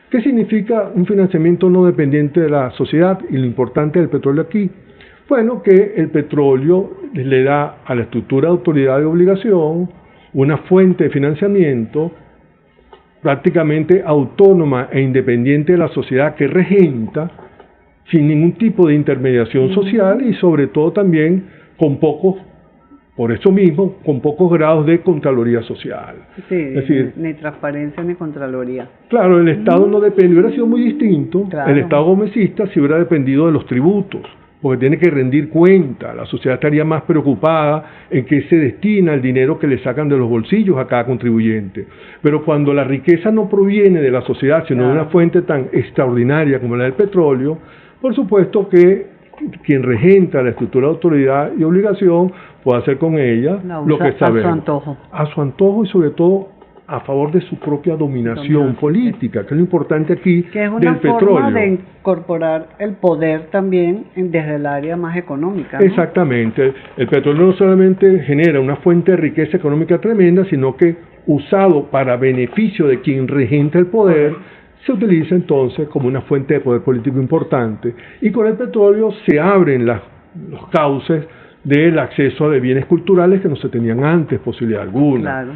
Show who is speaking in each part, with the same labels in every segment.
Speaker 1: ¿Qué significa un financiamiento no dependiente de la sociedad y lo importante del petróleo aquí? Bueno, que el petróleo le da a la estructura de autoridad y obligación una fuente de financiamiento prácticamente autónoma e independiente de la sociedad que regenta, sin ningún tipo de intermediación social y sobre todo también con pocos, por eso mismo, con pocos grados de contraloría social.
Speaker 2: Sí,
Speaker 1: es decir,
Speaker 2: ni transparencia ni contraloría.
Speaker 1: Claro, el Estado no depende, hubiera sido muy distinto,
Speaker 2: Claro.
Speaker 1: El Estado gomecista si hubiera dependido de los tributos, porque tiene que rendir cuenta, la sociedad estaría más preocupada en qué se destina el dinero que le sacan de los bolsillos a cada contribuyente. Pero cuando la riqueza no proviene de la sociedad, sino de una fuente tan extraordinaria como la del petróleo, por supuesto que quien regenta la estructura de autoridad y obligación puede hacer con ella lo que sabe.
Speaker 2: A su antojo.
Speaker 1: A su antojo y sobre todo a favor de su propia dominación política, que es lo importante aquí
Speaker 2: que es una
Speaker 1: del
Speaker 2: forma
Speaker 1: petróleo.
Speaker 2: De incorporar el poder también desde el área más económica, ¿no?
Speaker 1: Exactamente. El petróleo no solamente genera una fuente de riqueza económica tremenda, sino que usado para beneficio de quien regenta el poder, se utiliza entonces como una fuente de poder político importante. Y con el petróleo se abren los cauces del acceso a bienes culturales que no se tenían antes posibilidad alguna.
Speaker 2: Claro.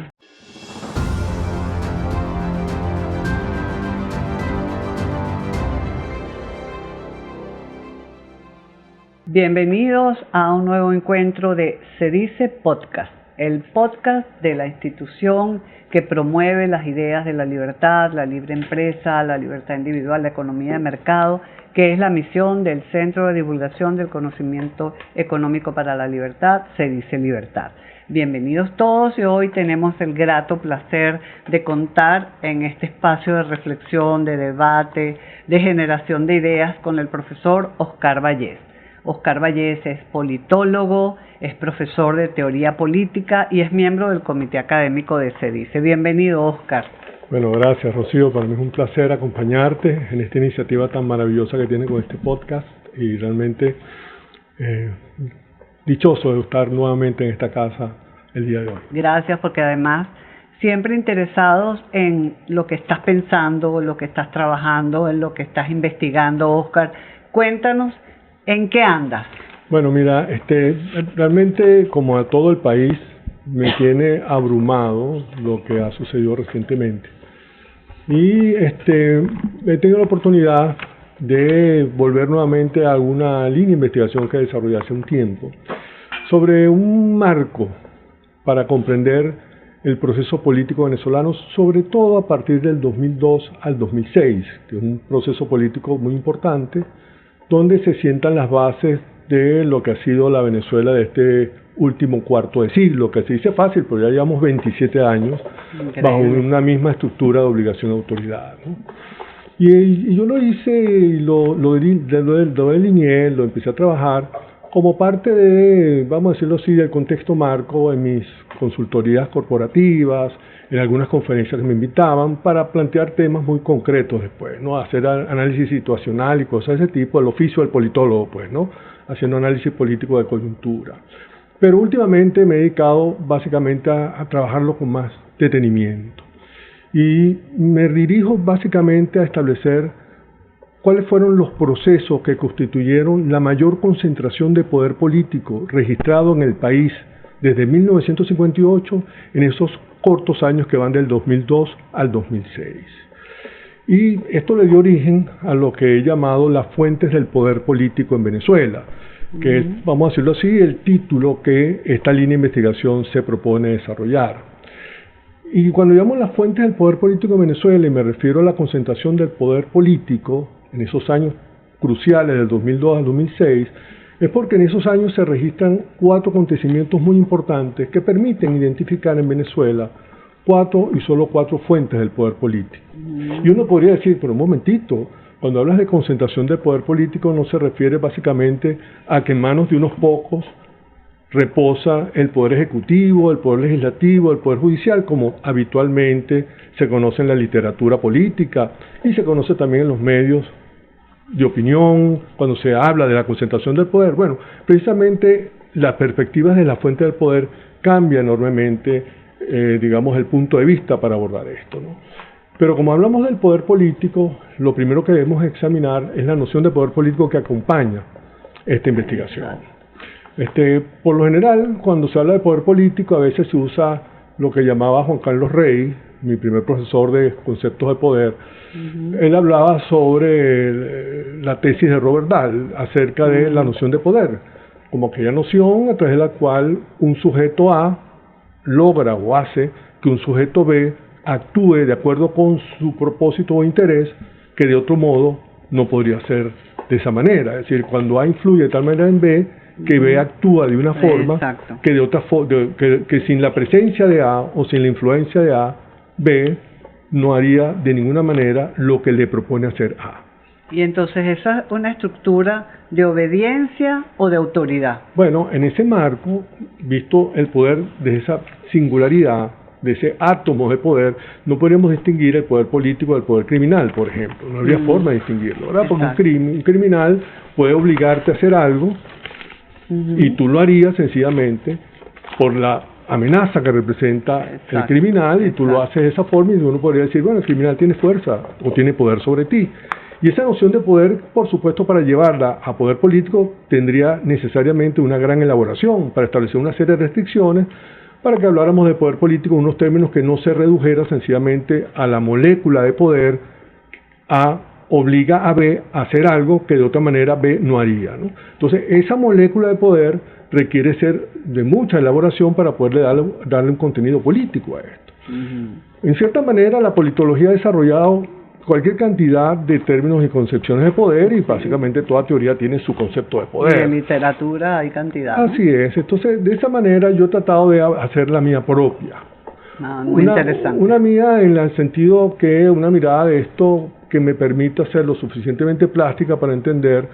Speaker 2: Bienvenidos a un nuevo encuentro de Se Dice Podcast, el podcast de la institución que promueve las ideas de la libertad, la libre empresa, la libertad individual, la economía de mercado, que es la misión del Centro de Divulgación del Conocimiento Económico para la Libertad, Se Dice Libertad. Bienvenidos todos y hoy tenemos el grato placer de contar en este espacio de reflexión, de debate, de generación de ideas con el profesor Oscar Vallés. Oscar Vallés es politólogo, es profesor de teoría política y es miembro del comité académico de Se Dice. Bienvenido, Oscar.
Speaker 1: Bueno, gracias, Rocío. Para mí es un placer acompañarte en esta iniciativa tan maravillosa que tiene con este podcast y realmente dichoso de estar nuevamente en esta casa el día de hoy.
Speaker 2: Gracias, porque además siempre interesados en lo que estás pensando, lo que estás trabajando, en lo que estás investigando, Oscar. Cuéntanos. ¿En qué andas?
Speaker 1: Bueno, mira, realmente como a todo el país me tiene abrumado lo que ha sucedido recientemente. Y he tenido la oportunidad de volver nuevamente a alguna línea de investigación que desarrollé hace un tiempo sobre un marco para comprender el proceso político venezolano, sobre todo a partir del 2002 al 2006, que es un proceso político muy importante, donde se sientan las bases de lo que ha sido la Venezuela de este último cuarto de siglo, que se dice fácil, pero ya llevamos 27 años bajo una misma estructura de obligación de autoridad, ¿no? Y yo lo hice, y lo delineé, lo empecé a trabajar como parte de, vamos a decirlo así, del contexto marco en mis consultorías corporativas, en algunas conferencias que me invitaban para plantear temas muy concretos después, ¿no? Hacer análisis situacional y cosas de ese tipo, el oficio del politólogo, pues, ¿no? Haciendo análisis político de coyuntura. Pero últimamente me he dedicado básicamente a trabajarlo con más detenimiento. Y me dirijo básicamente a establecer cuáles fueron los procesos que constituyeron la mayor concentración de poder político registrado en el país desde 1958 en esos cortos años que van del 2002 al 2006. Y esto le dio origen a lo que he llamado las fuentes del poder político en Venezuela, que es, vamos a decirlo así, el título que esta línea de investigación se propone desarrollar. Y cuando llamo las fuentes del poder político en Venezuela, y me refiero a la concentración del poder político en esos años cruciales del 2002 al 2006, es porque en esos años se registran 4 acontecimientos muy importantes que permiten identificar en Venezuela solo cuatro fuentes del poder político. Y uno podría decir, pero un momentito, cuando hablas de concentración del poder político no se refiere básicamente a que en manos de unos pocos reposa el poder ejecutivo, el poder legislativo, el poder judicial, como habitualmente se conoce en la literatura política y se conoce también en los medios de opinión, cuando se habla de la concentración del poder. Bueno, precisamente las perspectivas de la fuente del poder cambian enormemente, digamos, el punto de vista para abordar esto, ¿no? Pero como hablamos del poder político, lo primero que debemos examinar es la noción de poder político que acompaña esta investigación. Por lo general, cuando se habla de poder político, a veces se usa lo que llamaba Juan Carlos Rey, mi primer profesor de conceptos de poder. Él hablaba sobre la tesis de Robert Dahl acerca de la noción de poder, como aquella noción a través de la cual un sujeto A logra o hace que un sujeto B actúe de acuerdo con su propósito o interés, que de otro modo no podría ser de esa manera. Es decir, cuando A influye de tal manera en B, que B actúa de una forma que de otra que sin la presencia de A o sin la influencia de A, B no haría de ninguna manera lo que le propone hacer A.
Speaker 2: Y entonces esa es una estructura de obediencia o de autoridad.
Speaker 1: Bueno, en ese marco, visto el poder de esa singularidad, de ese átomo de poder, no podríamos distinguir el poder político del poder criminal, por ejemplo. No habría forma de distinguirlo, ¿verdad? Porque un criminal puede obligarte a hacer algo y tú lo harías sencillamente por la amenaza que representa el criminal, y tú lo haces de esa forma, y uno podría decir, bueno, el criminal tiene fuerza o tiene poder sobre ti. Y esa noción de poder, por supuesto, para llevarla a poder político, tendría necesariamente una gran elaboración para establecer una serie de restricciones, para que habláramos de poder político en unos términos que no se redujera sencillamente a la molécula de poder obliga a B a hacer algo que de otra manera B no haría, ¿no? Entonces, esa molécula de poder requiere ser de mucha elaboración para poderle darle un contenido político a esto. En cierta manera, la politología ha desarrollado cualquier cantidad de términos y concepciones de poder, y básicamente toda teoría tiene su concepto de poder.
Speaker 2: Y en literatura hay cantidad, ¿no?
Speaker 1: Así es. Entonces, de esa manera yo he tratado de hacer la mía propia.
Speaker 2: Muy interesante.
Speaker 1: Una mía en el sentido que una mirada de esto que me permita ser lo suficientemente plástica para entender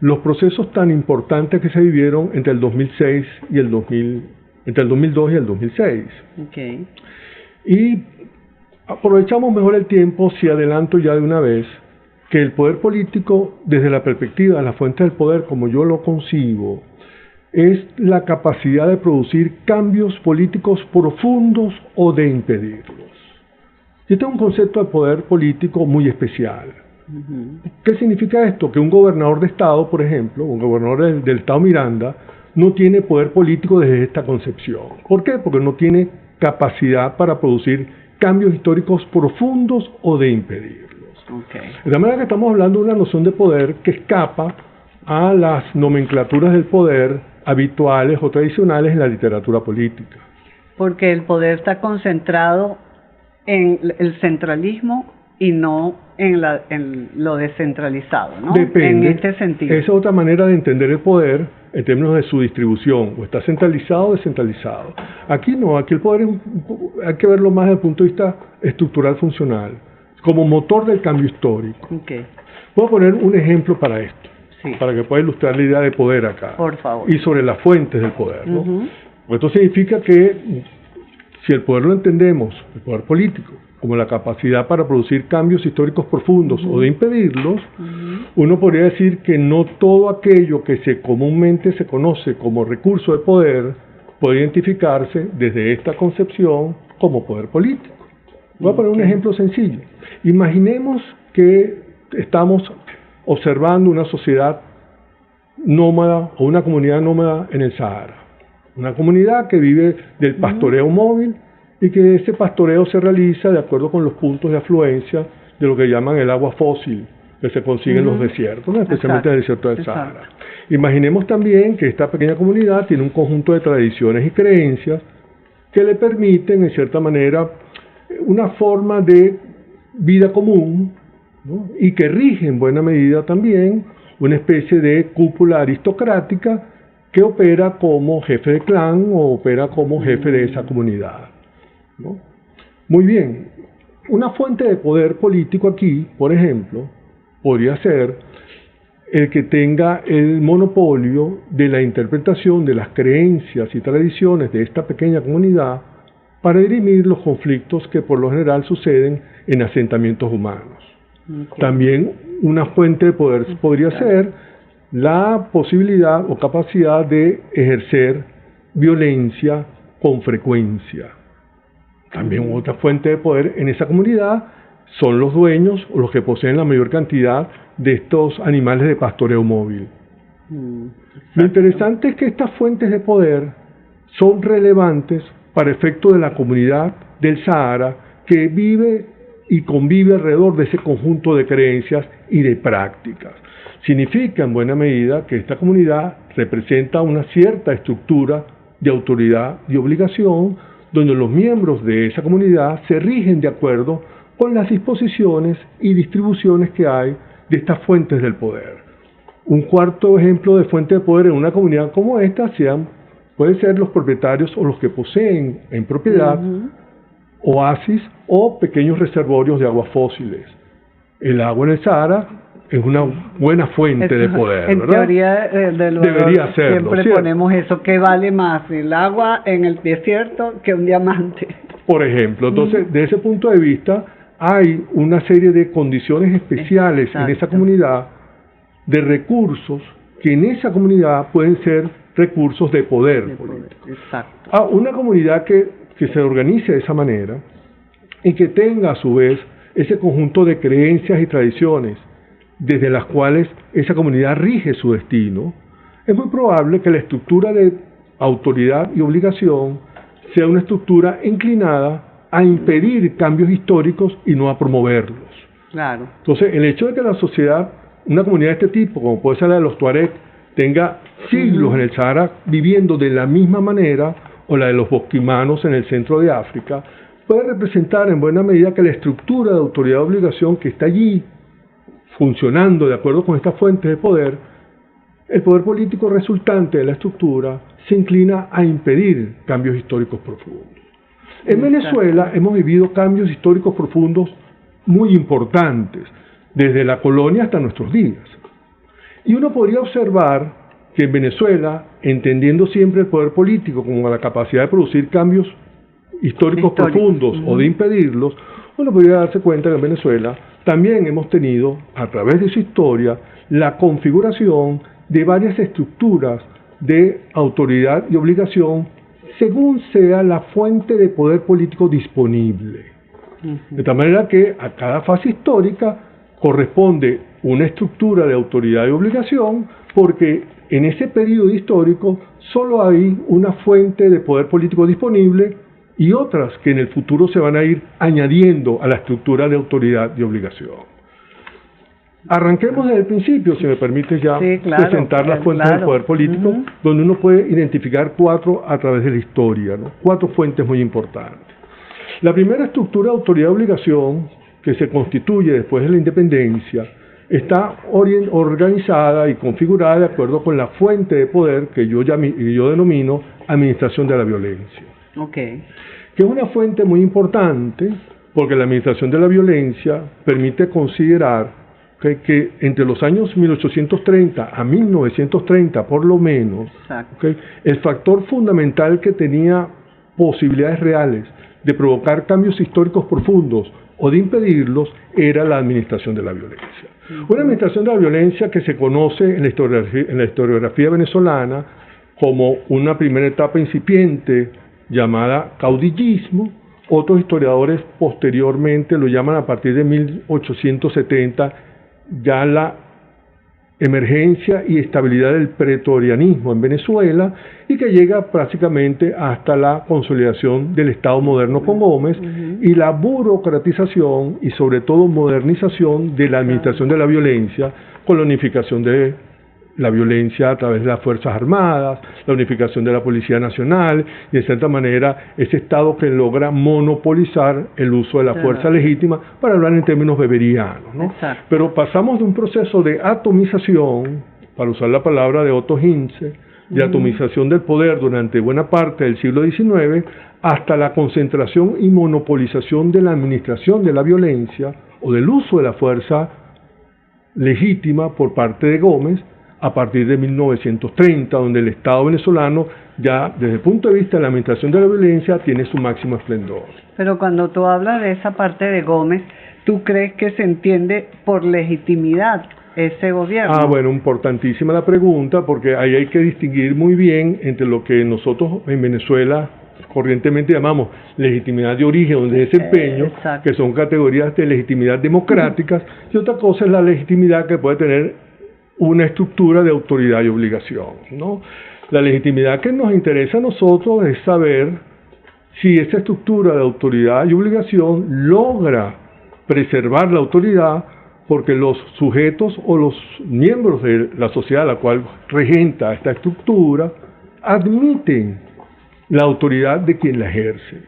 Speaker 1: los procesos tan importantes que se vivieron entre el 2006 y entre el 2002 y el 2006.
Speaker 2: Okay.
Speaker 1: Y aprovechamos mejor el tiempo si adelanto ya de una vez que el poder político, desde la perspectiva de la fuente del poder, como yo lo concibo, es la capacidad de producir cambios políticos profundos o de impedirlos. Y este es un concepto de poder político muy especial. ¿Qué significa esto? Que un gobernador de estado, por ejemplo, un gobernador del estado Miranda, no tiene poder político desde esta concepción. ¿Por qué? Porque no tiene capacidad para producir cambios históricos profundos o de impedirlos. De manera que estamos hablando de una noción de poder que escapa a las nomenclaturas del poder habituales o tradicionales en la literatura política.
Speaker 2: Porque el poder está concentrado en el centralismo y no en lo descentralizado, ¿no?
Speaker 1: Depende.
Speaker 2: En este sentido.
Speaker 1: Esa es otra manera de entender el poder en términos de su distribución, o está centralizado o descentralizado. Aquí no, aquí el poder hay que verlo más desde el punto de vista estructural funcional, como motor del cambio histórico. Voy a poner un ejemplo para esto, para que pueda ilustrar la idea de poder acá.
Speaker 2: Por favor.
Speaker 1: Y sobre las fuentes del poder, ¿no? Esto significa que si el poder lo entendemos, el poder político, como la capacidad para producir cambios históricos profundos o de impedirlos, uno podría decir que no todo aquello que comúnmente se conoce como recurso de poder puede identificarse desde esta concepción como poder político. Voy a poner un ejemplo sencillo. Imaginemos que estamos observando una sociedad nómada o una comunidad nómada en el Sahara. Una comunidad que vive del pastoreo móvil y que ese pastoreo se realiza de acuerdo con los puntos de afluencia de lo que llaman el agua fósil que se consigue en los desiertos, ¿no? Especialmente en el desierto del Sahara. Imaginemos también que esta pequeña comunidad tiene un conjunto de tradiciones y creencias que le permiten, en cierta manera, una forma de vida común, ¿no? Y que rige en buena medida también una especie de cúpula aristocrática que opera como jefe de clan o opera como jefe de esa comunidad, ¿no? Muy bien, una fuente de poder político aquí, por ejemplo, podría ser el que tenga el monopolio de la interpretación de las creencias y tradiciones de esta pequeña comunidad para dirimir los conflictos que por lo general suceden en asentamientos humanos. También una fuente de poder podría ser la posibilidad o capacidad de ejercer violencia con frecuencia. También otra fuente de poder en esa comunidad son los dueños o los que poseen la mayor cantidad de estos animales de pastoreo móvil. Lo interesante es que estas fuentes de poder son relevantes para efecto de la comunidad del Sahara que vive y convive alrededor de ese conjunto de creencias y de prácticas. Significa en buena medida que esta comunidad representa una cierta estructura de autoridad y obligación donde los miembros de esa comunidad se rigen de acuerdo con las disposiciones y distribuciones que hay de estas fuentes del poder. Un cuarto ejemplo de fuente de poder en una comunidad como esta pueden ser los propietarios o los que poseen en propiedad oasis o pequeños reservorios de aguas fósiles. El agua en el Sahara es una buena fuente de poder,
Speaker 2: en
Speaker 1: ¿verdad?
Speaker 2: teoría
Speaker 1: Debería serlo,
Speaker 2: siempre
Speaker 1: ¿cierto?
Speaker 2: ponemos eso, ¿qué vale más, el agua en el desierto que un diamante?
Speaker 1: Por ejemplo, entonces, de ese punto de vista, hay una serie de condiciones especiales en esa comunidad, de recursos que en esa comunidad pueden ser recursos de poder político.
Speaker 2: Exacto.
Speaker 1: Una comunidad que se organice de esa manera y que tenga a su vez ese conjunto de creencias y tradiciones desde las cuales esa comunidad rige su destino, es muy probable que la estructura de autoridad y obligación sea una estructura inclinada a impedir cambios históricos y no a promoverlos.
Speaker 2: Claro.
Speaker 1: Entonces, el hecho de que la sociedad, una comunidad de este tipo, como puede ser la de los Tuareg, tenga siglos en el Sahara viviendo de la misma manera, o la de los bosquimanos en el centro de África, puede representar en buena medida que la estructura de autoridad y obligación que está allí, funcionando de acuerdo con estas fuentes de poder, el poder político resultante de la estructura se inclina a impedir cambios históricos profundos. En Venezuela hemos vivido cambios históricos profundos muy importantes, desde la colonia hasta nuestros días. Y uno podría observar que en Venezuela, entendiendo siempre el poder político como la capacidad de producir cambios históricos profundos o de impedirlos, uno podría darse cuenta que en Venezuela también hemos tenido, a través de su historia, la configuración de varias estructuras de autoridad y obligación según sea la fuente de poder político disponible. De tal manera que a cada fase histórica corresponde una estructura de autoridad y obligación, porque en ese periodo histórico solo hay una fuente de poder político disponible y otras que en el futuro se van a ir añadiendo a la estructura de autoridad y obligación. Arranquemos desde el principio, si me permite ya presentar las fuentes del poder político, donde uno puede identificar cuatro a través de la historia, ¿no? Cuatro fuentes muy importantes. La primera estructura de autoridad y obligación, que se constituye después de la independencia, está organizada y configurada de acuerdo con la fuente de poder que yo denomino administración de la violencia.
Speaker 2: Okay.
Speaker 1: Que es una fuente muy importante porque la administración de la violencia permite considerar que entre los años 1830 a 1930 por lo menos, el factor fundamental que tenía posibilidades reales de provocar cambios históricos profundos o de impedirlos era la administración de la violencia. Una administración de la violencia que se conoce en la historiografía venezolana como una primera etapa incipiente llamada caudillismo. Otros historiadores posteriormente lo llaman a partir de 1870 ya la emergencia y estabilidad del pretorianismo en Venezuela y que llega prácticamente hasta la consolidación del Estado moderno con Gómez y la burocratización y sobre todo modernización de la administración de la violencia con la unificación de la violencia a través de las Fuerzas Armadas, la unificación de la Policía Nacional y de cierta manera ese Estado que logra monopolizar el uso de la fuerza legítima, para hablar en términos beberianos, ¿no? Pero pasamos de un proceso de atomización, para usar la palabra de Otto Hintze, de atomización del poder durante buena parte del siglo XIX, hasta la concentración y monopolización de la administración de la violencia o del uso de la fuerza legítima por parte de Gómez, a partir de 1930, donde el Estado venezolano ya desde el punto de vista de la administración de la violencia tiene su máximo esplendor.
Speaker 2: Pero cuando tú hablas de esa parte de Gómez, ¿tú crees que se entiende por legitimidad ese gobierno?
Speaker 1: Bueno, importantísima la pregunta, porque ahí hay que distinguir muy bien entre lo que nosotros en Venezuela corrientemente llamamos legitimidad de origen o de desempeño, que son categorías de legitimidad democráticas, y otra cosa es la legitimidad que puede tener una estructura de autoridad y obligación, ¿no? La legitimidad que nos interesa a nosotros es saber si esa estructura de autoridad y obligación logra preservar la autoridad, porque los sujetos o los miembros de la sociedad a la cual regenta esta estructura admiten la autoridad de quien la ejerce,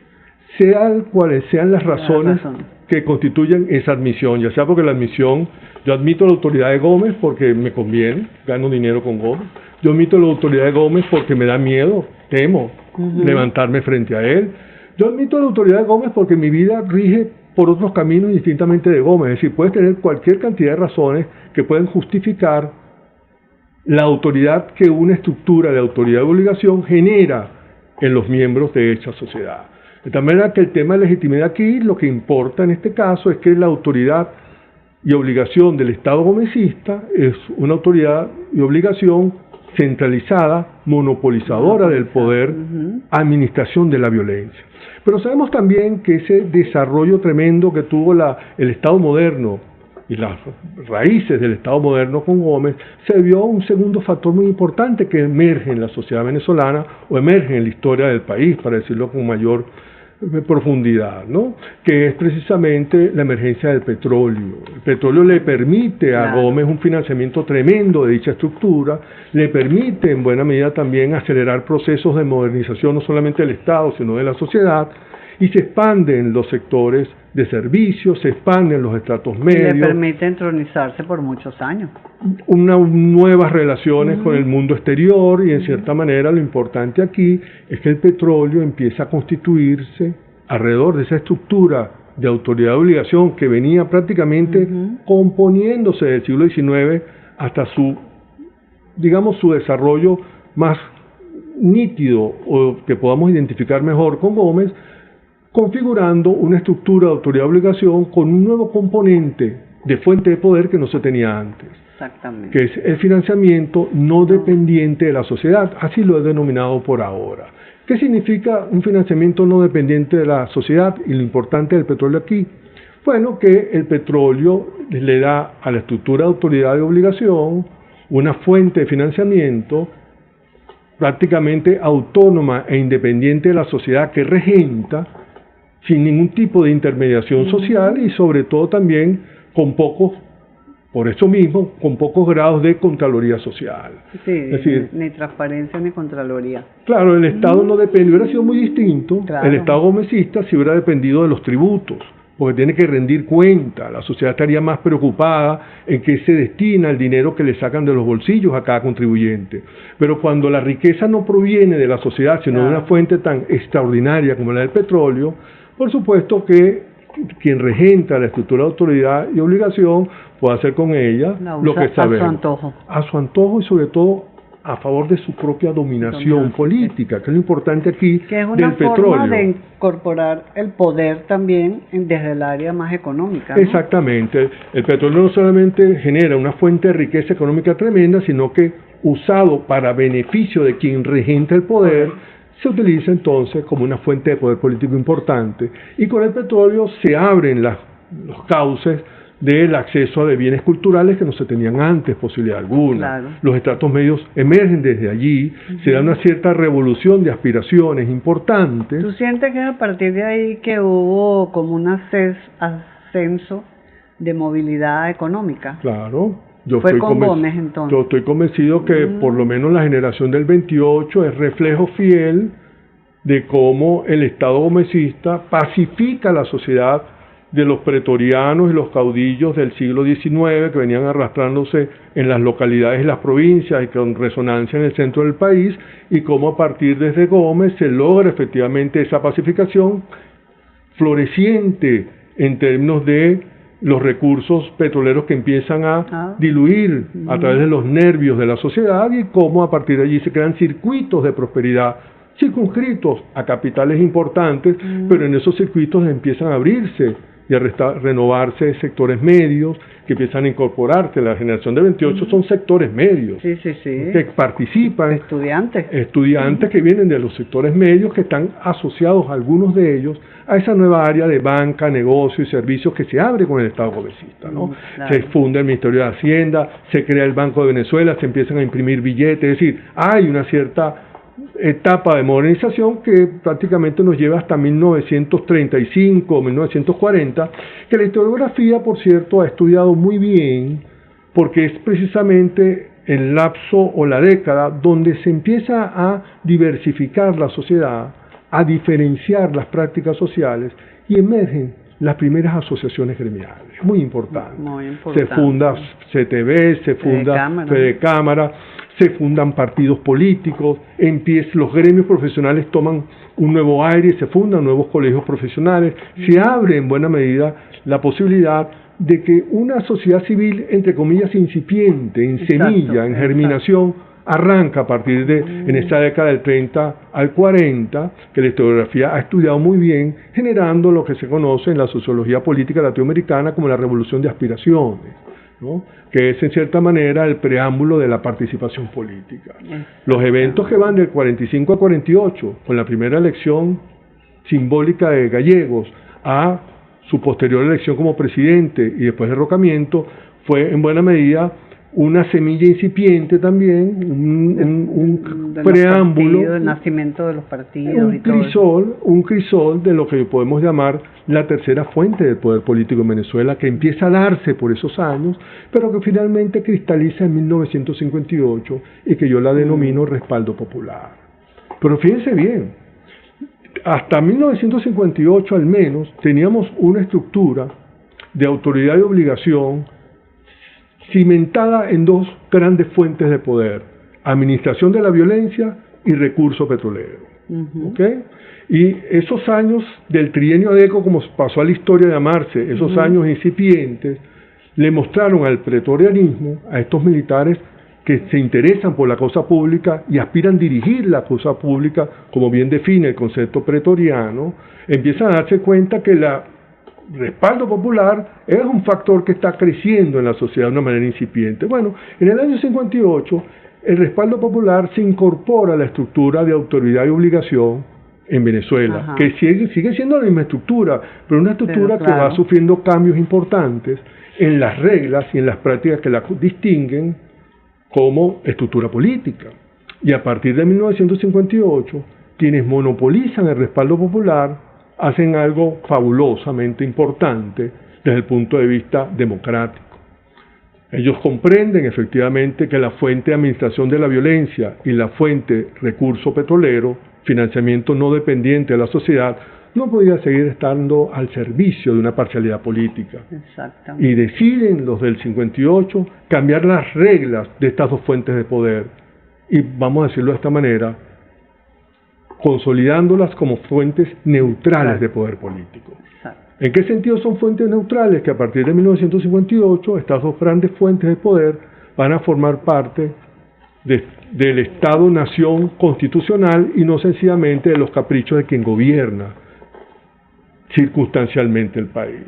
Speaker 1: sean cuales sean las razones que constituyen esa admisión, ya sea porque la admisión, yo admito la autoridad de Gómez porque me conviene, gano dinero con Gómez, yo admito la autoridad de Gómez porque me da miedo, temo levantarme frente a él, yo admito la autoridad de Gómez porque mi vida rige por otros caminos distintamente de Gómez, es decir, puedes tener cualquier cantidad de razones que pueden justificar la autoridad que una estructura de autoridad y obligación genera en los miembros de esa sociedad. De tal manera que el tema de legitimidad aquí, lo que importa en este caso es que la autoridad y obligación del Estado gomecista es una autoridad y obligación centralizada, monopolizadora del poder, administración de la violencia. Pero sabemos también que ese desarrollo tremendo que tuvo el Estado moderno y las raíces del Estado moderno con Gómez, se vio un segundo factor muy importante que emerge en la sociedad venezolana o emerge en la historia del país, para decirlo con mayor profundidad, ¿no? Que es precisamente la emergencia del petróleo. El petróleo le permite a Gómez un financiamiento tremendo de dicha estructura, le permite en buena medida también acelerar procesos de modernización no solamente del Estado, sino de la sociedad, y se expanden los sectores de servicios, se expanden los estratos medios.
Speaker 2: Y le permite entronizarse por muchos años.
Speaker 1: Nuevas relaciones con el mundo exterior, y en cierta manera lo importante aquí es que el petróleo empieza a constituirse alrededor de esa estructura de autoridad y obligación que venía prácticamente componiéndose del siglo XIX hasta su desarrollo más nítido, o que podamos identificar mejor con Gómez, configurando una estructura de autoridad y obligación con un nuevo componente de fuente de poder que no se tenía antes.
Speaker 2: Exactamente.
Speaker 1: Que es el financiamiento no dependiente de la sociedad, así lo he denominado por ahora. ¿Qué significa un financiamiento no dependiente de la sociedad y lo importante del petróleo aquí? Bueno, que el petróleo le da a la estructura de autoridad y obligación una fuente de financiamiento prácticamente autónoma e independiente de la sociedad que regenta, sin ningún tipo de intermediación social y sobre todo también con pocos grados de contraloría social.
Speaker 2: Sí, es decir, ni transparencia ni contraloría.
Speaker 1: Claro, el Estado no depende, hubiera sido muy distinto, el Estado gomecista si hubiera dependido de los tributos, porque tiene que rendir cuenta, la sociedad estaría más preocupada en qué se destina el dinero que le sacan de los bolsillos a cada contribuyente. Pero cuando la riqueza no proviene de la sociedad, sino de una fuente tan extraordinaria como la del petróleo, por supuesto que quien regenta la estructura de autoridad y obligación puede hacer con ella lo que sabemos.
Speaker 2: A su antojo.
Speaker 1: A su antojo y sobre todo a favor de su propia dominación política, que es lo importante aquí
Speaker 2: que es una
Speaker 1: del
Speaker 2: forma
Speaker 1: petróleo.
Speaker 2: De incorporar el poder también desde el área más económica, ¿no?
Speaker 1: Exactamente. El petróleo no solamente genera una fuente de riqueza económica tremenda, sino que usado para beneficio de quien regenta el poder, se utiliza entonces como una fuente de poder político importante, y con el petróleo se abren los cauces del acceso a bienes culturales que no se tenían antes posibilidad alguna.
Speaker 2: Claro.
Speaker 1: Los estratos medios emergen desde allí, se da una cierta revolución de aspiraciones importantes.
Speaker 2: ¿Tú sientes que a partir de ahí que hubo como un ascenso de movilidad económica?
Speaker 1: Claro.
Speaker 2: Fue con Gómez entonces.
Speaker 1: Yo estoy convencido que por lo menos la generación del 28 es reflejo fiel de cómo el Estado gomecista pacifica la sociedad de los pretorianos y los caudillos del siglo XIX que venían arrastrándose en las localidades y las provincias y con resonancia en el centro del país, y cómo a partir desde Gómez se logra efectivamente esa pacificación floreciente en términos de los recursos petroleros que empiezan a diluir a través de los nervios de la sociedad, y cómo a partir de allí se crean circuitos de prosperidad circunscritos a capitales importantes, pero en esos circuitos empiezan a abrirse y a renovarse sectores medios que empiezan a incorporarse. La generación de 28 son sectores medios que participan, estudiantes que vienen de los sectores medios, que están asociados, algunos de ellos, a esa nueva área de banca, negocio y servicios que se abre con el Estado congresista, ¿no? Claro. Se funda el Ministerio de Hacienda, se crea el Banco de Venezuela, se empiezan a imprimir billetes, es decir, hay una cierta etapa de modernización que prácticamente nos lleva hasta 1935 o 1940, que la historiografía, por cierto, ha estudiado muy bien, porque es precisamente el lapso o la década donde se empieza a diversificar la sociedad, a diferenciar las prácticas sociales y emergen las primeras asociaciones gremiales. Muy importante. Se funda CTV, se funda Fedecámara, se fundan partidos políticos, los gremios profesionales toman un nuevo aire y se fundan nuevos colegios profesionales, se abre en buena medida la posibilidad de que una sociedad civil, entre comillas, incipiente, en semilla, en germinación, arranca a partir de, en esta década del 30 al 40, que la historiografía ha estudiado muy bien, generando lo que se conoce en la sociología política latinoamericana como la revolución de aspiraciones, ¿no? Que es en cierta manera el preámbulo de la participación política. Los eventos que van del 45 al 48, con la primera elección simbólica de Gallegos a su posterior elección como presidente y después derrocamiento, fue en buena medida una semilla incipiente también, un preámbulo,
Speaker 2: el nacimiento de los partidos,
Speaker 1: un crisol de lo que podemos llamar la tercera fuente del poder político en Venezuela, que empieza a darse por esos años, pero que finalmente cristaliza en 1958 y que yo la denomino respaldo popular. Pero fíjense bien, hasta 1958 al menos teníamos una estructura de autoridad y obligación cimentada en dos grandes fuentes de poder: administración de la violencia y recurso petrolero. ¿Okay? Y esos años del trienio ADECO, como pasó a la historia de llamarse, esos años incipientes, le mostraron al pretorianismo, a estos militares que se interesan por la cosa pública y aspiran a dirigir la cosa pública, como bien define el concepto pretoriano, empiezan a darse cuenta que la respaldo popular es un factor que está creciendo en la sociedad de una manera incipiente. Bueno, en el año 58 el respaldo popular se incorpora a la estructura de autoridad y obligación en Venezuela, que sigue siendo la misma estructura, pero una estructura que va sufriendo cambios importantes en las reglas y en las prácticas que la distinguen como estructura política. Y a partir de 1958, quienes monopolizan el respaldo popular hacen algo fabulosamente importante desde el punto de vista democrático. Ellos comprenden efectivamente que la fuente de administración de la violencia y la fuente recurso petrolero, financiamiento no dependiente de la sociedad, no podía seguir estando al servicio de una parcialidad política.
Speaker 2: Exactamente.
Speaker 1: Y deciden los del 58 cambiar las reglas de estas dos fuentes de poder. Y vamos a decirlo de esta manera, consolidándolas como fuentes neutrales de poder político.
Speaker 2: Exacto.
Speaker 1: ¿En qué sentido son fuentes neutrales? Que a partir de 1958 estas dos grandes fuentes de poder van a formar parte del Estado-nación constitucional y no sencillamente de los caprichos de quien gobierna circunstancialmente el país.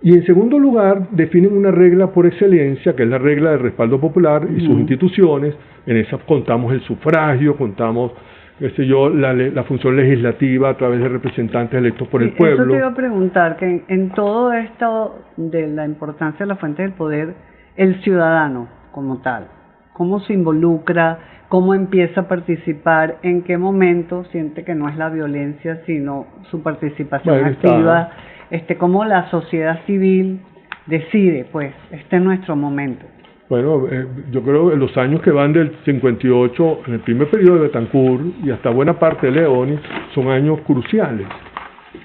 Speaker 1: Y en segundo lugar, definen una regla por excelencia, que es la regla del respaldo popular y sus instituciones. En esa contamos el sufragio, contamos la función legislativa a través de representantes electos por el pueblo.
Speaker 2: Eso te iba a preguntar, que en todo esto de la importancia de la fuente del poder, el ciudadano como tal, ¿cómo se involucra? ¿Cómo empieza a participar? ¿En qué momento siente que no es la violencia, sino su participación activa? ¿Cómo la sociedad civil decide, pues, este es nuestro momento?
Speaker 1: Bueno, yo creo que los años que van del 58, en el primer periodo de Betancourt y hasta buena parte de Leoni, son años cruciales,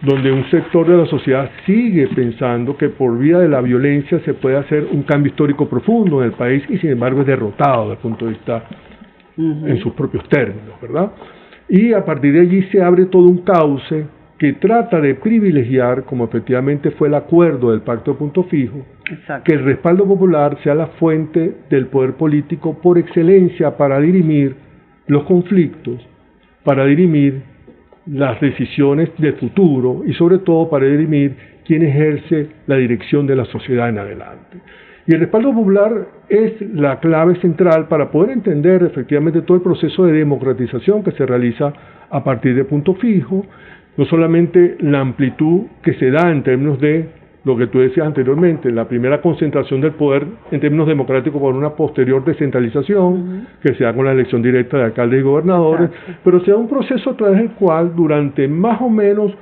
Speaker 1: donde un sector de la sociedad sigue pensando que por vía de la violencia se puede hacer un cambio histórico profundo en el país y sin embargo es derrotado desde el punto de vista en sus propios términos, ¿verdad? Y a partir de allí se abre todo un cauce que trata de privilegiar, como efectivamente fue el acuerdo del Pacto de Punto Fijo, que el respaldo popular sea la fuente del poder político por excelencia para dirimir los conflictos, para dirimir las decisiones del futuro y sobre todo para dirimir quién ejerce la dirección de la sociedad en adelante. Y el respaldo popular es la clave central para poder entender efectivamente todo el proceso de democratización que se realiza a partir de Punto Fijo, no solamente la amplitud que se da en términos de lo que tú decías anteriormente, la primera concentración del poder en términos democráticos por una posterior descentralización que se da con la elección directa de alcaldes y gobernadores, pero se da un proceso a través del cual durante más o menos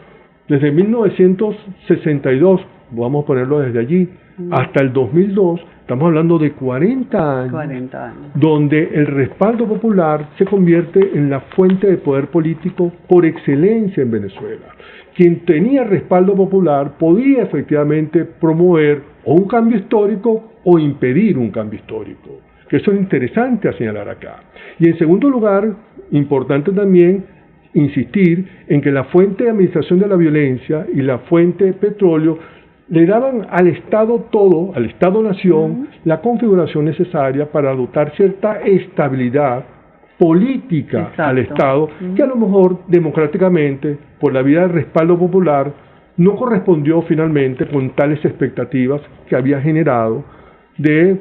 Speaker 1: desde 1962, vamos a ponerlo desde allí, hasta el 2002, estamos hablando de 40 años, donde el respaldo popular se convierte en la fuente de poder político por excelencia en Venezuela. Quien tenía respaldo popular podía efectivamente promover o un cambio histórico o impedir un cambio histórico, que eso es interesante a señalar acá. Y en segundo lugar, importante también insistir en que la fuente de administración de la violencia y la fuente de petróleo le daban al Estado todo, al Estado-Nación, la configuración necesaria para dotar cierta estabilidad política al Estado, que a lo mejor democráticamente, por la vía del respaldo popular, no correspondió finalmente con tales expectativas que había generado de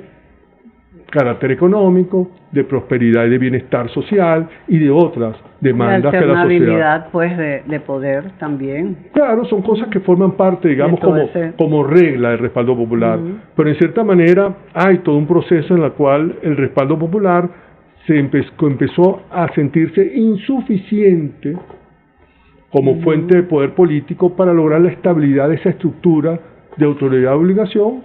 Speaker 1: carácter económico, de prosperidad y de bienestar social y de otras demandas que la sociedad...
Speaker 2: pues de poder también.
Speaker 1: Claro, son cosas que forman parte, digamos, como regla del respaldo popular, pero en cierta manera hay todo un proceso en el cual el respaldo popular empezó a sentirse insuficiente como fuente de poder político para lograr la estabilidad de esa estructura de autoridad y obligación,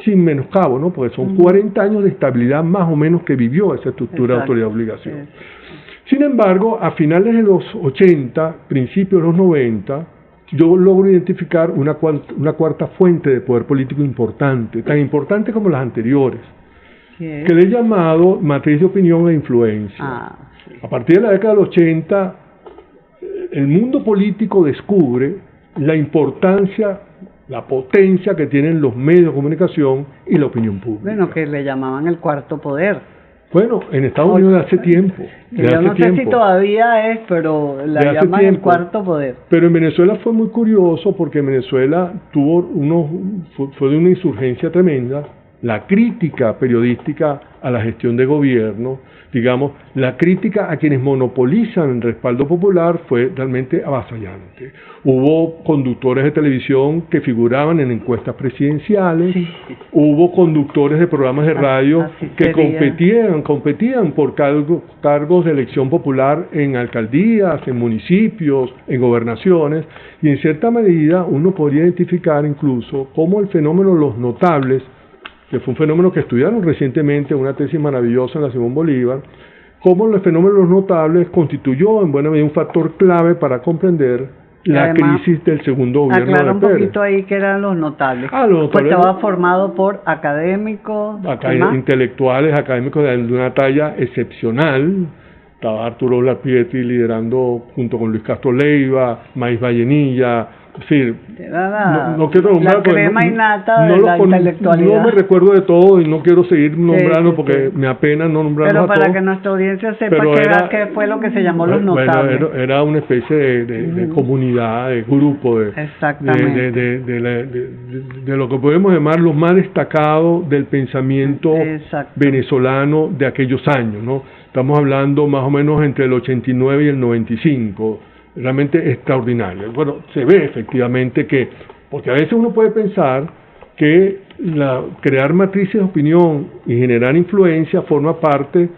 Speaker 1: sin menoscabo, ¿no? Porque son 40 años de estabilidad más o menos que vivió esa estructura de autoridad y obligación. Sin embargo, a finales de los 80, principios de los 90, yo logro identificar una cuarta fuente de poder político importante, tan importante como las anteriores, que le he llamado matriz de opinión e influencia. A partir de la década del 80, el mundo político descubre la importancia, la potencia que tienen los medios de comunicación y la opinión pública.
Speaker 2: Bueno, que le llamaban el cuarto poder.
Speaker 1: Bueno, en Estados Unidos de hace tiempo.
Speaker 2: Yo no sé si todavía es, pero la llaman el cuarto poder.
Speaker 1: Pero en Venezuela fue muy curioso porque en Venezuela fue de una insurgencia tremenda. La crítica periodística a la gestión de gobierno, digamos, la crítica a quienes monopolizan el respaldo popular fue realmente avasallante. Hubo conductores de televisión que figuraban en encuestas presidenciales, hubo conductores de programas de radio que competían por cargos de elección popular en alcaldías, en municipios, en gobernaciones, y en cierta medida uno podría identificar incluso cómo el fenómeno de los notables, que fue un fenómeno que estudiaron recientemente en una tesis maravillosa en la Simón Bolívar, cómo el fenómeno de los notables constituyó en buena medida un factor clave para comprender la crisis del segundo gobierno de Pérez.
Speaker 2: Aclara un poquito ahí qué eran los notables.
Speaker 1: Los notables
Speaker 2: pues estaba formado por académicos,
Speaker 1: intelectuales, académicos de una talla excepcional. Estaba Arturo Larpietri liderando junto con Luis Castro Leiva, Maíz Vallenilla. Es decir, no quiero nombrar
Speaker 2: la crema innata de la intelectualidad.
Speaker 1: No me recuerdo de todo y no quiero seguir nombrando porque me apena no nombrarlos a todos.
Speaker 2: Pero para que nuestra audiencia sepa qué fue lo que se llamó los notables.
Speaker 1: Era una especie de comunidad, de grupo, de lo que podemos llamar los más destacados del pensamiento venezolano de aquellos años, ¿no? Estamos hablando más o menos entre el 89 y el 95. Realmente extraordinario. Bueno, se ve efectivamente que, porque a veces uno puede pensar que crear matrices de opinión y generar influencia forma parte,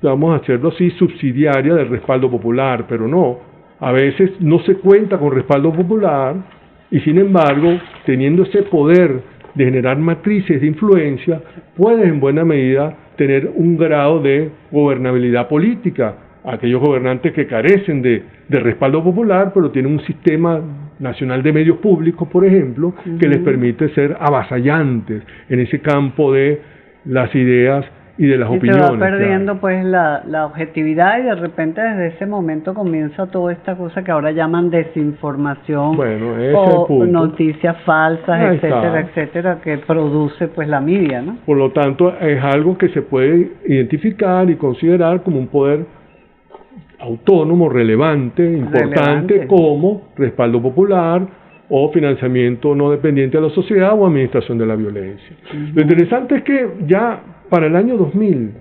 Speaker 1: vamos a hacerlo así, subsidiaria del respaldo popular, pero no. A veces no se cuenta con respaldo popular y sin embargo, teniendo ese poder de generar matrices de influencia, puedes en buena medida tener un grado de gobernabilidad política. Aquellos gobernantes que carecen de respaldo popular, pero tienen un sistema nacional de medios públicos, por ejemplo, que les permite ser avasallantes en ese campo de las ideas y de las opiniones.
Speaker 2: Se va perdiendo pues la objetividad y de repente desde ese momento comienza toda esta cosa que ahora llaman desinformación o noticias falsas, etcétera, que produce pues la media, ¿no?
Speaker 1: Por lo tanto, es algo que se puede identificar y considerar como un poder autónomo, relevante, importante, como respaldo popular o financiamiento no dependiente de la sociedad o administración de la violencia. Lo interesante es que ya para el año 2000,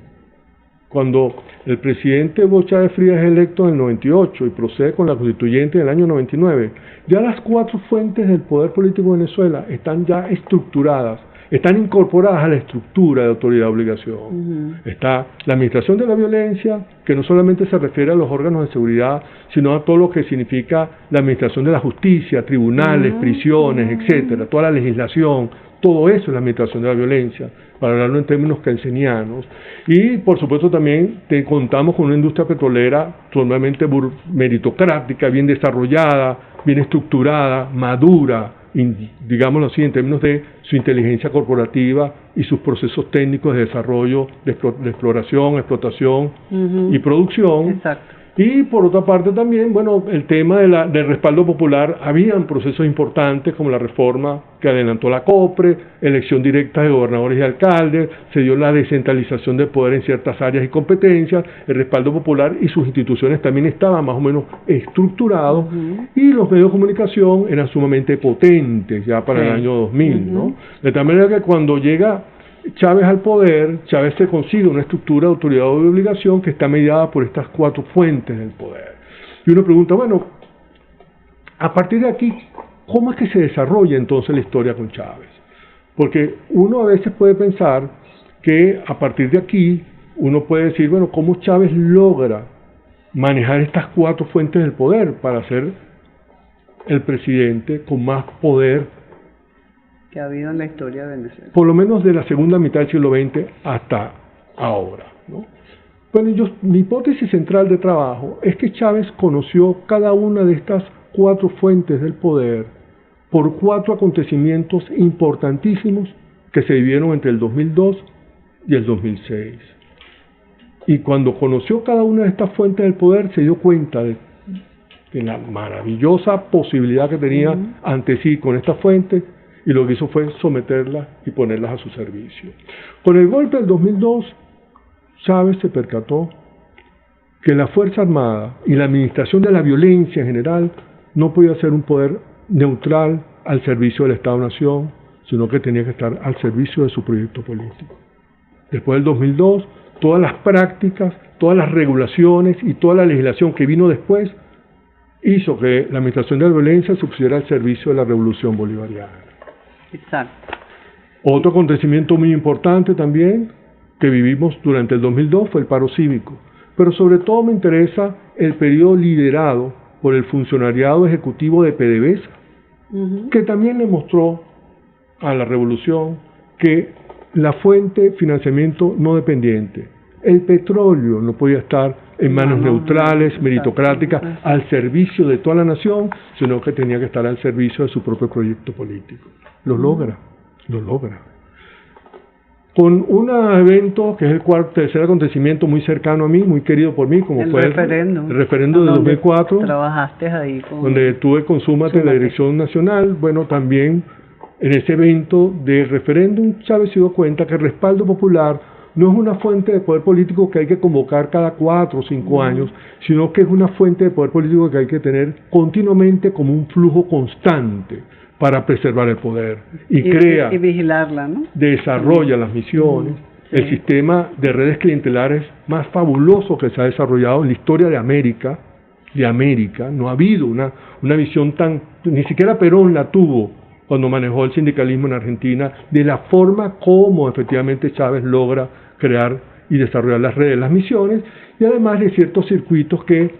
Speaker 1: cuando el presidente Hugo Chávez Frías es electo en el 98 y procede con la constituyente en el año 99, ya las 4 fuentes del poder político de Venezuela están ya estructuradas, están incorporadas a la estructura de autoridad-obligación. Está la administración de la violencia, que no solamente se refiere a los órganos de seguridad, sino a todo lo que significa la administración de la justicia, tribunales, prisiones, etcétera, toda la legislación. Todo eso es la administración de la violencia, para hablarlo en términos keynesinianos. Y, por supuesto, también contamos con una industria petrolera totalmente meritocrática, bien desarrollada, bien estructurada, madura, digámoslo así, en términos de su inteligencia corporativa y sus procesos técnicos de desarrollo, de exploración, explotación y producción.
Speaker 2: Exacto.
Speaker 1: Y por otra parte también, bueno, el tema del respaldo popular, habían procesos importantes como la reforma que adelantó la COPRE, elección directa de gobernadores y alcaldes, se dio la descentralización del poder en ciertas áreas y competencias, el respaldo popular y sus instituciones también estaban más o menos estructurados, y los medios de comunicación eran sumamente potentes ya para el año 2000, ¿no? De tal manera que cuando llega Chávez al poder, Chávez se consigue una estructura de autoridad y obligación que está mediada por estas 4 fuentes del poder. Y uno pregunta, bueno, a partir de aquí, ¿cómo es que se desarrolla entonces la historia con Chávez? Porque uno a veces puede pensar que a partir de aquí, uno puede decir, bueno, ¿cómo Chávez logra manejar estas 4 fuentes del poder para ser el presidente con más poder
Speaker 2: que ha habido en la historia de Venezuela?
Speaker 1: Por lo menos de la segunda mitad del siglo XX hasta ahora, ¿no? Bueno, mi hipótesis central de trabajo es que Chávez conoció cada una de estas 4 fuentes del poder por 4 acontecimientos importantísimos que se vivieron entre el 2002 y el 2006. Y cuando conoció cada una de estas fuentes del poder, se dio cuenta de la maravillosa posibilidad que tenía ante sí con estas fuentes, y lo que hizo fue someterlas y ponerlas a su servicio. Con el golpe del 2002, Chávez se percató que la Fuerza Armada y la administración de la violencia en general no podía ser un poder neutral al servicio del Estado-Nación, sino que tenía que estar al servicio de su proyecto político. Después del 2002, todas las prácticas, todas las regulaciones y toda la legislación que vino después hizo que la administración de la violencia se pusiera al servicio de la revolución bolivariana.
Speaker 2: Exacto.
Speaker 1: Otro acontecimiento muy importante también que vivimos durante el 2002 fue el paro cívico, pero sobre todo me interesa el periodo liderado por el funcionariado ejecutivo de PDVSA, que también le mostró a la revolución que la fuente de financiamiento no dependiente, el petróleo, no podía estar en manos neutrales, meritocráticas, al servicio de toda la nación, sino que tenía que estar al servicio de su propio proyecto político. Lo logra. Con un evento que es el tercer acontecimiento muy cercano a mí, muy querido por mí, como fue el referéndum de 2004,
Speaker 2: trabajaste ahí
Speaker 1: donde tuve con Súmate la dirección nacional. Bueno, también en ese evento de referéndum, Chávez se dio cuenta que el respaldo popular no es una fuente de poder político que hay que convocar cada 4 o 5 años, sino que es una fuente de poder político que hay que tener continuamente como un flujo constante para preservar el poder. Y crea,
Speaker 2: y vigilarla, ¿no?
Speaker 1: Desarrolla las misiones, el sistema de redes clientelares más fabuloso que se ha desarrollado en la historia de América. No ha habido una visión tan, ni siquiera Perón la tuvo cuando manejó el sindicalismo en Argentina, de la forma como efectivamente Chávez logra crear y desarrollar las redes, las misiones, y además de ciertos circuitos que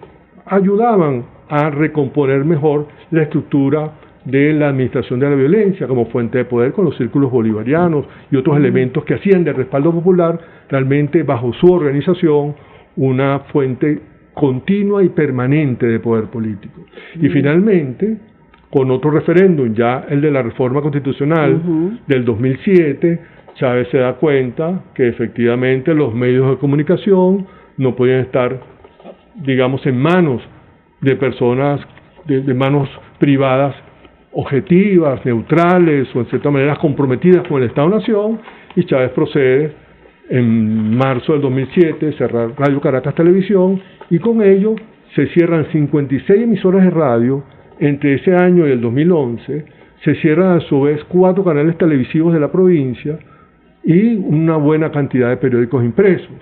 Speaker 1: ayudaban a recomponer mejor la estructura de la administración de la violencia como fuente de poder, con los círculos bolivarianos y otros elementos que hacían del respaldo popular realmente bajo su organización una fuente continua y permanente de poder político. Y finalmente, con otro referéndum, ya el de la reforma constitucional del 2007, Chávez se da cuenta que efectivamente los medios de comunicación no podían estar, digamos, en manos de personas, de manos privadas objetivas, neutrales o en cierta manera comprometidas con el Estado-Nación, y Chávez procede en marzo del 2007 a cerrar Radio Caracas Televisión, y con ello se cierran 56 emisoras de radio entre ese año y el 2011, se cierran a su vez 4 canales televisivos de la provincia y una buena cantidad de periódicos impresos.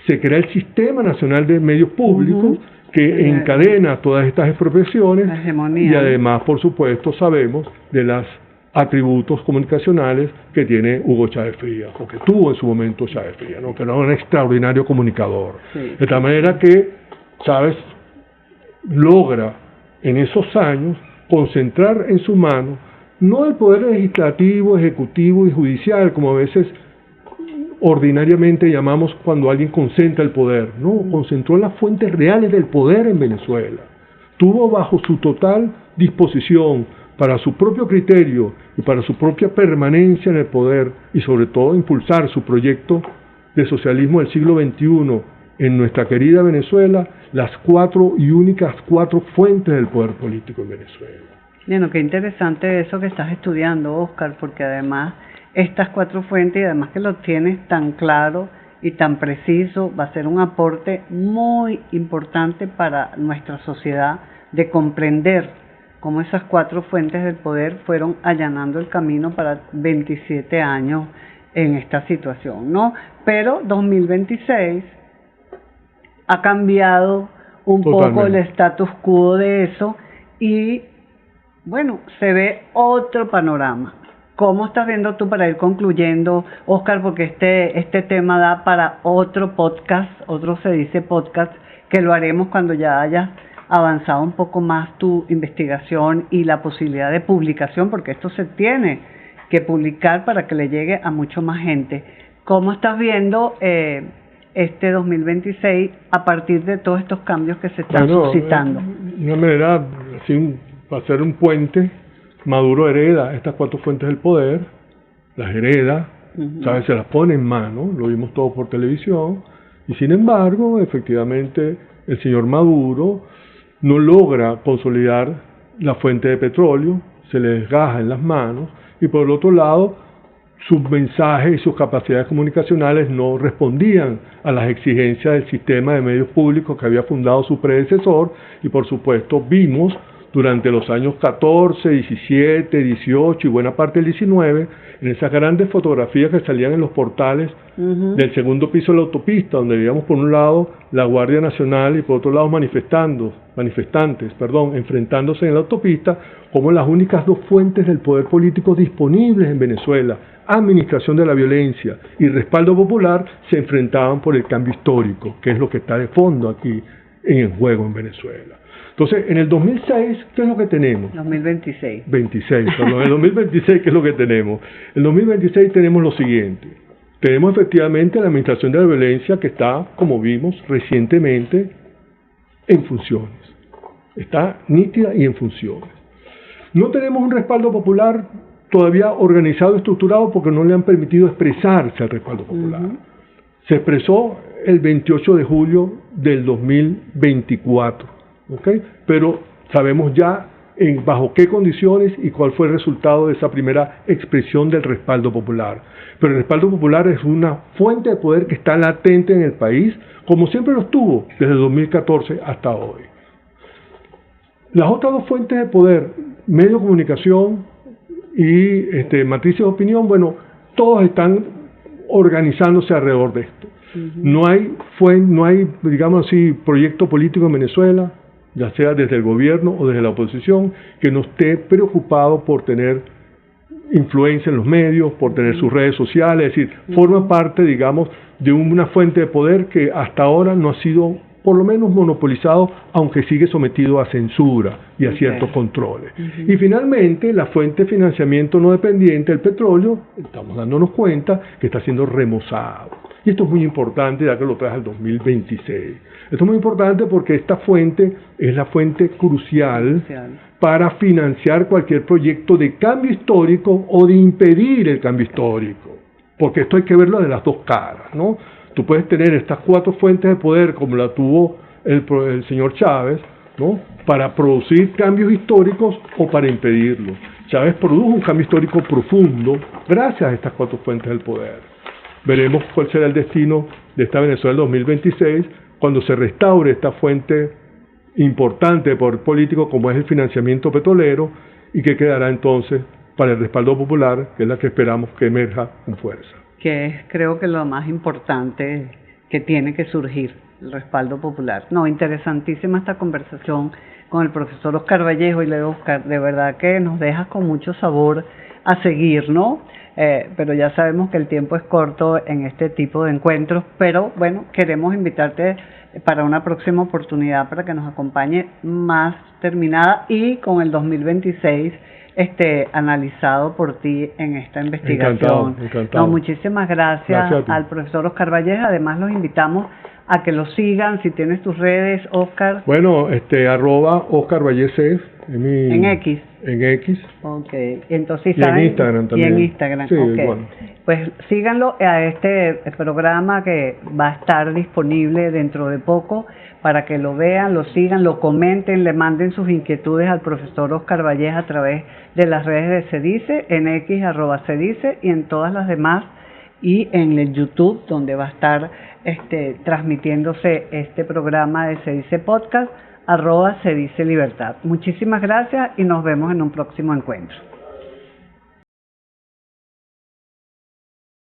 Speaker 1: Se crea el Sistema Nacional de Medios Públicos, que encadena todas estas expropiaciones y además, por supuesto, sabemos de los atributos comunicacionales que tiene Hugo Chávez Frías, o que tuvo en su momento Chávez Frías, ¿no? Que era un extraordinario comunicador. Sí. De tal manera que Chávez logra en esos años concentrar en su mano no el poder legislativo, ejecutivo y judicial, como a veces ordinariamente llamamos cuando alguien concentra el poder. No, concentró las fuentes reales del poder en Venezuela. Tuvo bajo su total disposición, para su propio criterio y para su propia permanencia en el poder, y sobre todo impulsar su proyecto de socialismo del siglo XXI en nuestra querida Venezuela, las 4 únicas fuentes del poder político en Venezuela.
Speaker 2: Bueno, qué interesante eso que estás estudiando, Óscar, porque además estas 4 fuentes, y además que lo tienes tan claro y tan preciso, va a ser un aporte muy importante para nuestra sociedad de comprender cómo esas 4 fuentes del poder fueron allanando el camino para 27 años en esta situación, ¿no? Pero 2026 ha cambiado un poco el status quo de eso y, bueno, se ve otro panorama. ¿Cómo estás viendo tú, para ir concluyendo, Óscar? Porque este tema da para otro podcast, otro Se Dice Podcast, que lo haremos cuando ya hayas avanzado un poco más tu investigación y la posibilidad de publicación, porque esto se tiene que publicar para que le llegue a mucho más gente. ¿Cómo estás viendo este 2026 a partir de todos estos cambios que se están suscitando?
Speaker 1: De una manera, así, para hacer un puente, Maduro hereda estas 4 fuentes del poder, las hereda, ¿sabes? Se las pone en mano, lo vimos todo por televisión, y sin embargo, efectivamente, el señor Maduro no logra consolidar la fuente de petróleo, se le desgaja en las manos, y por el otro lado, sus mensajes y sus capacidades comunicacionales no respondían a las exigencias del sistema de medios públicos que había fundado su predecesor, y por supuesto vimos durante los años 14, 17, 18 y buena parte del 19, en esas grandes fotografías que salían en los portales del segundo piso de la autopista, donde veíamos por un lado la Guardia Nacional y por otro lado manifestantes, enfrentándose en la autopista, como las únicas 2 fuentes del poder político disponibles en Venezuela, administración de la violencia y respaldo popular, se enfrentaban por el cambio histórico, que es lo que está de fondo aquí en juego en Venezuela. Entonces, en el 2006, ¿qué es lo que tenemos?
Speaker 2: 2026.
Speaker 1: En el 2026, ¿qué es lo que tenemos? En el 2026 tenemos lo siguiente. Tenemos efectivamente la administración de la violencia que está, como vimos recientemente, en funciones. Está nítida y en funciones. No tenemos un respaldo popular todavía organizado y estructurado porque no le han permitido expresarse al respaldo popular. Se expresó el 28 de julio del 2024. ¿Okay? Pero sabemos ya bajo qué condiciones y cuál fue el resultado de esa primera expresión del respaldo popular. Pero el respaldo popular es una fuente de poder que está latente en el país, como siempre lo estuvo desde 2014 hasta hoy. Las otras 2 fuentes de poder, medio de comunicación y matrices de opinión, bueno, todos están organizándose alrededor de esto. No hay, digamos así, proyecto político en Venezuela, ya sea desde el gobierno o desde la oposición, que no esté preocupado por tener influencia en los medios, por tener sus redes sociales, es decir, forma parte, digamos, de una fuente de poder que hasta ahora no ha sido, por lo menos, monopolizado, aunque sigue sometido a censura y a ciertos controles. Y finalmente, la fuente de financiamiento no dependiente, el petróleo, estamos dándonos cuenta que está siendo remozado. Y esto es muy importante, ya que lo traes al 2026. Esto es muy importante porque esta fuente es la fuente crucial para financiar cualquier proyecto de cambio histórico o de impedir el cambio histórico. Porque esto hay que verlo de las 2 caras, ¿no? Tú puedes tener estas 4 fuentes de poder como la tuvo el señor Chávez, ¿no? Para producir cambios históricos o para impedirlos. Chávez produjo un cambio histórico profundo gracias a estas 4 fuentes del poder. Veremos cuál será el destino de esta Venezuela en 2026 cuando se restaure esta fuente importante por político como es el financiamiento petrolero y que quedará entonces para el respaldo popular, que es la que esperamos que emerja con fuerza.
Speaker 2: Que es, creo que lo más importante que tiene que surgir, el respaldo popular. No, interesantísima esta conversación con el profesor Oscar Vallejo, y le digo, Oscar, de verdad que nos dejas con mucho sabor a seguir, ¿no? Pero ya sabemos que el tiempo es corto en este tipo de encuentros, pero bueno, queremos invitarte para una próxima oportunidad para que nos acompañe más terminada y con el 2026 analizado por ti en esta investigación.
Speaker 1: Encantado.
Speaker 2: No, muchísimas gracias al profesor Oscar Vallejo. Además los invitamos a que lo sigan. Si tienes tus redes, Oscar.
Speaker 1: Bueno, @Oscar Vallecef
Speaker 2: en X.
Speaker 1: En X.
Speaker 2: Okay. Entonces,
Speaker 1: y en Instagram también.
Speaker 2: Y en Instagram.
Speaker 1: Sí,
Speaker 2: okay.
Speaker 1: Bueno.
Speaker 2: Pues síganlo a este programa que va a estar disponible dentro de poco para que lo vean, lo sigan, lo comenten, le manden sus inquietudes al profesor Oscar Vallejo a través de las redes de Se Dice, en X @Se y en todas las demás, y en el YouTube, donde va a estar transmitiéndose este programa de Se Dice Podcast, @Se Dice Libertad. Muchísimas gracias y nos vemos en un próximo encuentro.